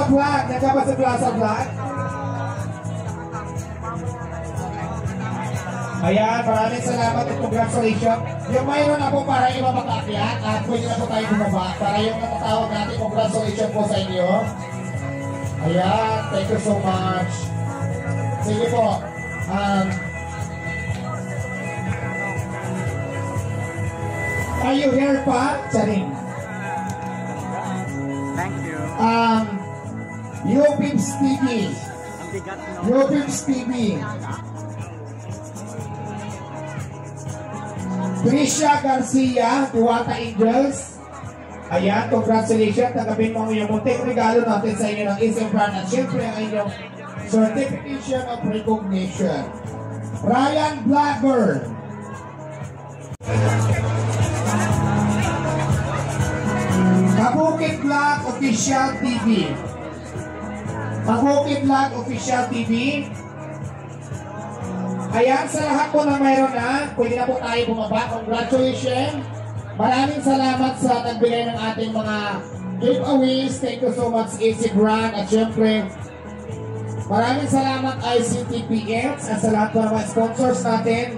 vlog. Nandiyan ba si Plaza Vlog? Ayan, maraming salamat at congratulations. Yung mayroon na po para iba makaakyat at pwede na po tayo bumaba. Para yung natatawag natin, congratulations po sa inyo. Ayan, thank you so much. Sige po. Are you here pa? Charing. Thank you. Yopips TV. Yopips TV. Trisha Garcia, Tuwata Angels. Ayan, congratulations. Tagapin mo yung munting regalo natin sa inyo ng SM Brand at syempre ang inyong Certification of Recognition. Ryan Blackburn. Kabukit Vlog Official TV. Kabukit Vlog Official TV. Ayan, sa lahat po na mayroon na, pwede na po tayo bumaba. Congratulations. Maraming salamat sa nagbigay ng ating mga giveaways. Thank you so much, AC Brand. At syempre, maraming salamat ICTPX at sa lahat po ng mga sponsors natin.